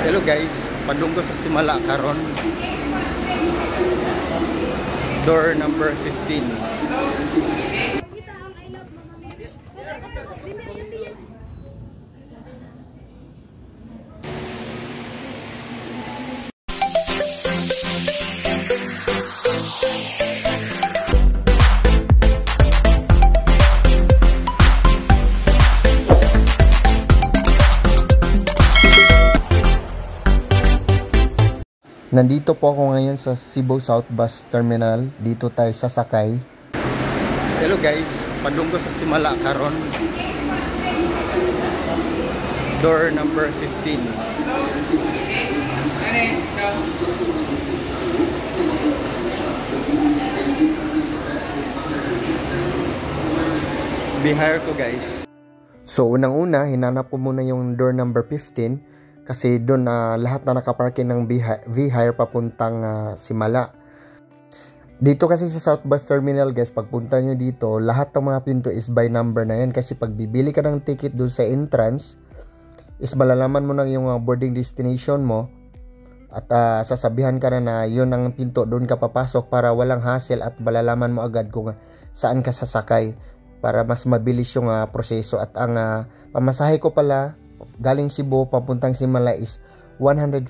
Hello guys, padunggo sa Simala karon. Door number 15. Nandito po ako ngayon sa Cebu South Bus Terminal. Dito tayo sasakay. Hello guys, padunggo sa Simala karon. Door number 15. Bihire ko guys. So unang-una, hinanap ko muna yung door number 15. Kasi doon lahat na nakaparking ng V-Hire papuntang Simala. Dito kasi sa South Bus Terminal guys, pagpunta nyo dito, lahat ng mga pinto is by number na yan. Kasi pag bibili ka ng ticket doon sa entrance, is malalaman mo na yung boarding destination mo. At sasabihan ka na yun ang pinto, doon ka papasok para walang hassle at malalaman mo agad kung saan ka sasakay. Para mas mabilis yung proseso. At ang pamasahe ko pala, galing Cebu papuntang Simala is 150.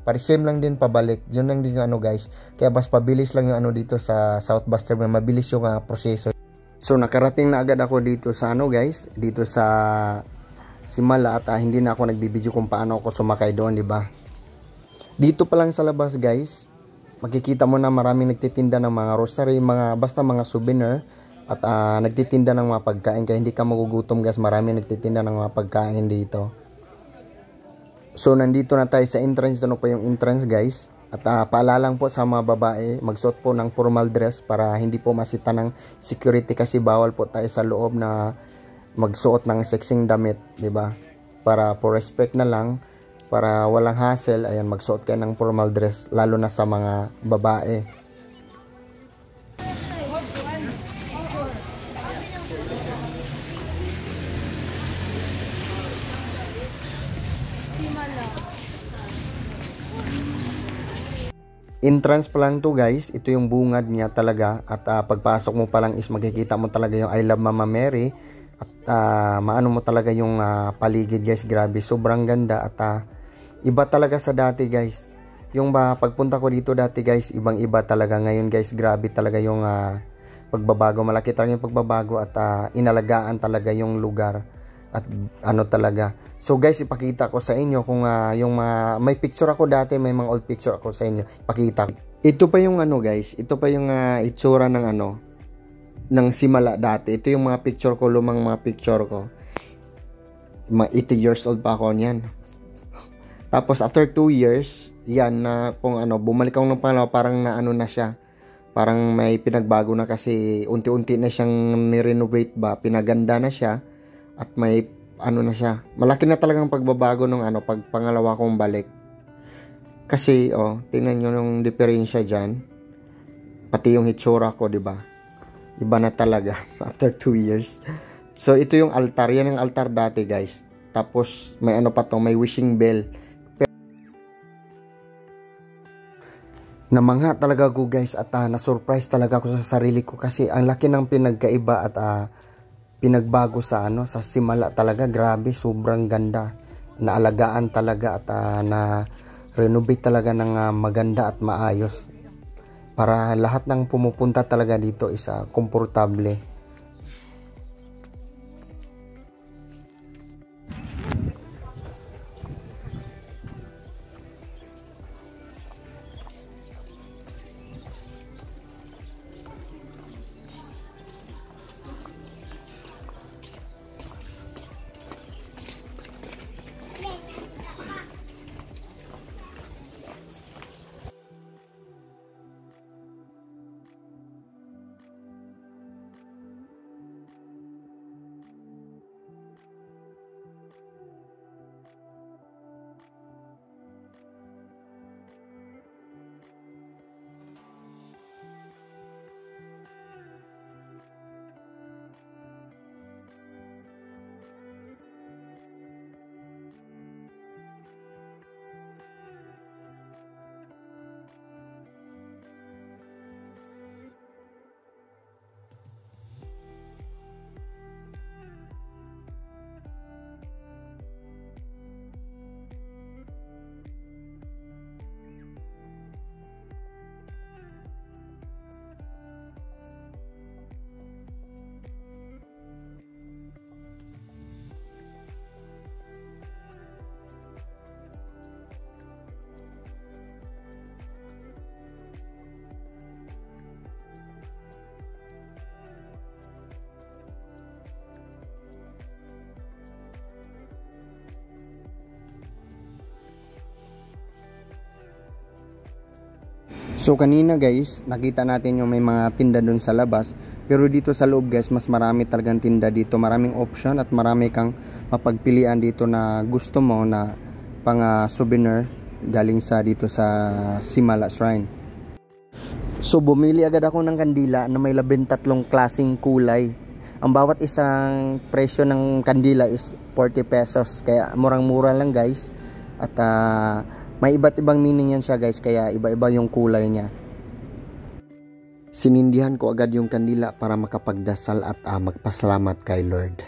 Pari same lang din pabalik. Yun lang din yung guys. Kaya mas pabilis lang yung dito sa South Bus Terminal. Mabilis yung proseso. So nakarating na agad ako dito sa guys, dito sa Simala at hindi na ako nagbibideo kung paano ako sumakay doon, di ba? Dito pa lang sa labas guys, makikita mo na maraming nagtitinda ng mga rosary, basta mga souvenir. At nagtitinda ng mga pagkain, kaya hindi ka magugutom guys. Marami nagtitinda ng mga pagkain dito. So nandito na tayo sa entrance. Doon po yung entrance guys. At paalala lang po sa mga babae, magsuot po ng formal dress para hindi po masita ng security. Kasi bawal po tayo sa loob na magsuot ng sexing damit, di ba? Para for respect na lang, para walang hassle, ayan, magsuot kayo ng formal dress, lalo na sa mga babae. Entrance pa lang to guys, ito yung bungad niya talaga. At pagpasok mo pa lang is makikita mo talaga yung I Love Mama Mary. At maano mo talaga yung paligid guys, grabe, sobrang ganda. At iba talaga sa dati guys. Yung pagpunta ko dito dati guys, ibang iba talaga. Ngayon guys, grabe talaga yung pagbabago, malaki talaga yung pagbabago. At inalagaan talaga yung lugar. At talaga. So guys, ipakita ko sa inyo kung yung may picture ako dati, may mga old picture ako sa inyo. Ipakita. Ito pa yung guys, ito pa yung itsura ng ng Simala dati. Ito yung mga picture ko, lumang mga picture ko. Mga 80 years old pa ako niyan. Tapos after 2 years, yan na kung bumalik ako ng pangalawa, parang na siya. Parang may pinagbago na kasi unti-unti na siyang ni-renovate ba, pinaganda na siya. At may na siya. Malaki na talagang pagbabago nung pag pangalawa kong balik. Kasi tingnan niyo yung diferensya diyan. Pati yung hitsura ko, 'di ba? Iba na talaga after 2 years. So ito yung altar, yan yung altar dati, guys. Tapos may pa to, may wishing bell. Namangha talaga ko guys at na-surprise talaga ako sa sarili ko kasi ang laki ng pinagkaiba at pinagbago sa sa Simala talaga. Grabe, sobrang ganda, naalagaan talaga at na renovate talaga ng maganda at maayos para lahat ng pumupunta talaga dito is komportable. So kanina guys, nakita natin yung may mga tinda dun sa labas. Pero dito sa loob guys, mas marami talagang tinda dito. Maraming option at marami kang mapagpilian dito na gusto mo na pang souvenir galing sa dito sa Simala Shrine. So bumili agad ako ng kandila na may 13 klaseng kulay. Ang bawat isang presyo ng kandila is 40 pesos. Kaya murang-mura lang guys. At may iba't ibang meaning yan siya guys. Kaya iba-iba yung kulay niya. Sinindihan ko agad yung kandila para makapagdasal at magpasalamat kay Lord.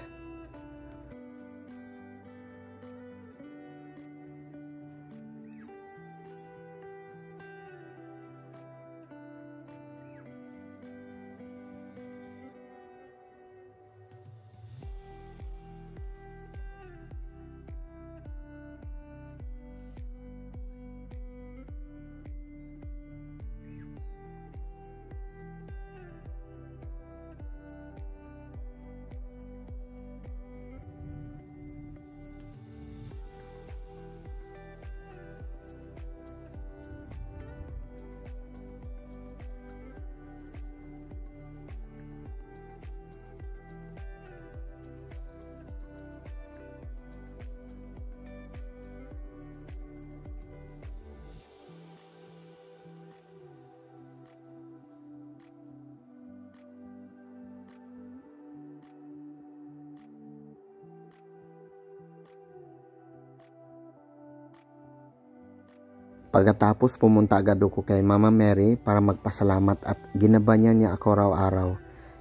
Pagkatapos pumunta agad ako kay Mama Mary para magpasalamat at ginabanyan niya ako araw-araw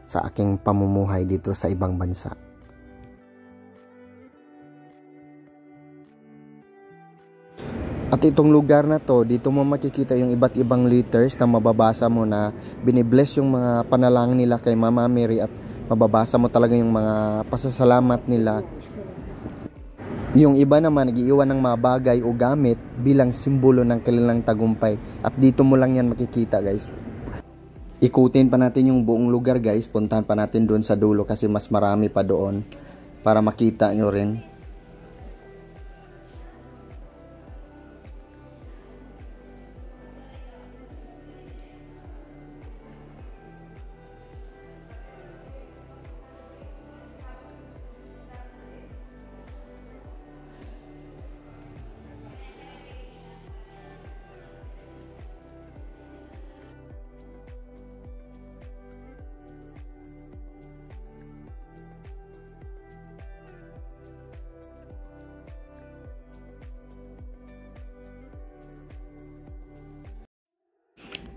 sa aking pamumuhay dito sa ibang bansa. At itong lugar na to, dito mo makikita yung iba't ibang letters na mababasa mo na binibless yung mga panalangin nila kay Mama Mary at mababasa mo talaga yung mga pasasalamat nila. Yung iba naman nag-iiwan ng mga bagay o gamit bilang simbolo ng kanilang tagumpay. At dito mo lang yan makikita guys. Ikutin pa natin yung buong lugar guys. Puntahan pa natin doon sa dulo kasi mas marami pa doon para makita nyo rin.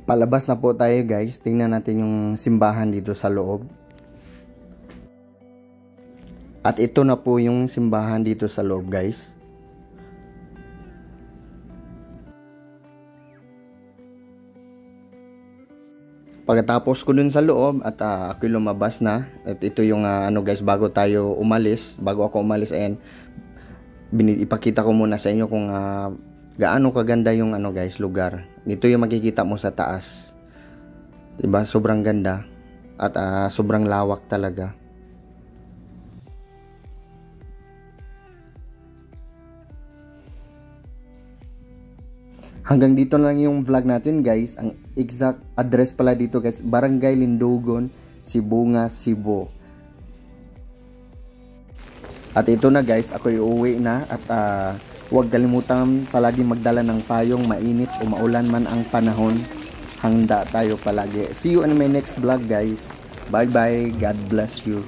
Palabas na po tayo guys. Tingnan natin yung simbahan dito sa loob. At ito na po yung simbahan dito sa loob guys. Pagkatapos ko dun sa loob at ako lumabas na. At ito yung ano guys, bago ako umalis and ipakita ko muna sa inyo kung gaano kaganda yung ano guys, lugar. Dito yung makikita mo sa taas. Diba? Sobrang ganda. At sobrang lawak talaga. Hanggang dito lang yung vlog natin guys. Ang exact address pala dito guys, Barangay Lindogon, Sibunga, Cebu. At ito na guys, ako'y uuwi na. At huwag kalimutan palagi magdala ng payong, mainit o maulan man ang panahon. Handa tayo palagi. See you in my next vlog guys. Bye bye. God bless you.